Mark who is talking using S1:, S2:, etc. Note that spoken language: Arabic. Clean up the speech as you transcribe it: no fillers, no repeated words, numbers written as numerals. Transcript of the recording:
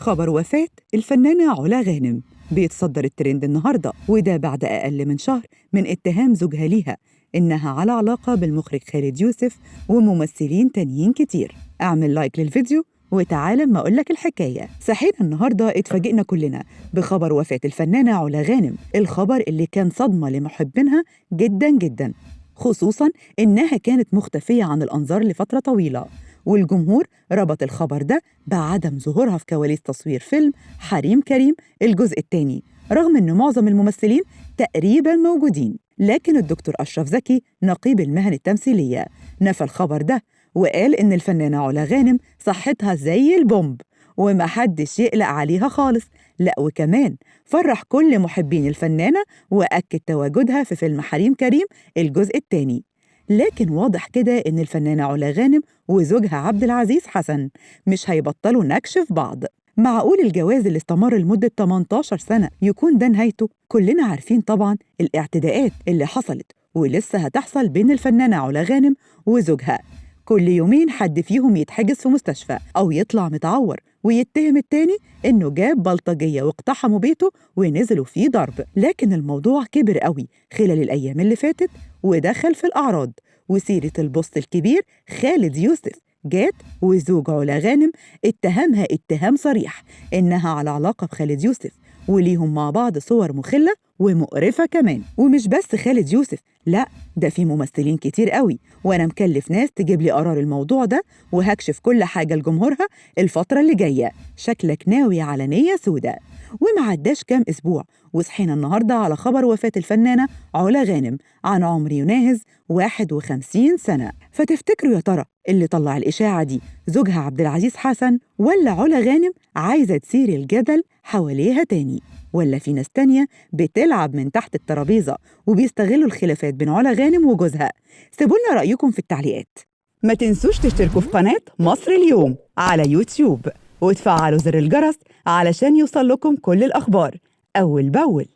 S1: خبر وفاة الفنانة علا غانم بيتصدر الترند النهاردة، وده بعد أقل من شهر من اتهام زوجها ليها إنها على علاقة بالمخرج خالد يوسف وممثلين تانيين كتير. اعمل لايك للفيديو وتعالى اما أقولك الحكاية. صحينا النهاردة اتفاجئنا كلنا بخبر وفاة الفنانة علا غانم، الخبر اللي كان صدمة لمحبينها جدا جدا، خصوصا إنها كانت مختفية عن الأنظار لفترة طويلة، والجمهور ربط الخبر ده بعدم ظهورها في كواليس تصوير فيلم حريم كريم الجزء الثاني، رغم إن معظم الممثلين تقريبا موجودين. لكن الدكتور أشرف زكي نقيب المهن التمثيلية نفى الخبر ده، وقال إن الفنانة علا غانم صحتها زي البومب ومحدش يقلق عليها خالص، لا وكمان فرح كل محبين الفنانة وأكد تواجدها في فيلم حريم كريم الجزء الثاني. لكن واضح كده إن الفنانة علا غانم وزوجها عبد العزيز حسن مش هيبطلوا نكش في بعض. معقول الجواز اللي استمر لمدة 18 سنة يكون ده نهايته؟ كلنا عارفين طبعاً الاعتداءات اللي حصلت ولسه هتحصل بين الفنانة علا غانم وزوجها، كل يومين حد فيهم يتحجز في مستشفى أو يطلع متعور ويتهم التاني إنه جاب بلطجية واقتحموا بيته ونزلوا فيه ضرب. لكن الموضوع كبر قوي خلال الأيام اللي فاتت ودخل في الأعراض، وسيرة البوست الكبير خالد يوسف جات وزوج علا غانم اتهمها اتهام صريح إنها على علاقة بخالد يوسف وليهم مع بعض صور مخلة ومقرفة كمان. ومش بس خالد يوسف، لا ده في ممثلين كتير قوي، وانا مكلف ناس تجيب لي قرار الموضوع ده وهكشف كل حاجة لجمهورها الفترة اللي جاية. شكلك ناوي على نية سودة. وما عداش كام اسبوع وصحينا النهاردة على خبر وفاة الفنانة علا غانم عن عمر يناهز 51 سنة. فتفتكروا يا ترى اللي طلع الإشاعة دي زوجها عبد العزيز حسن، ولا علا غانم عايزة تثير الجدل حواليها تاني، ولا في ناس تانية بتلعب من تحت الترابيزة وبيستغلوا الخلافات بين علا غانم وجوزها؟ سيبولنا رأيكم في التعليقات. ما تنسوش تشتركوا في قناة مصر اليوم على يوتيوب وتفعلوا زر الجرس علشان يوصل لكم كل الأخبار أول بأول.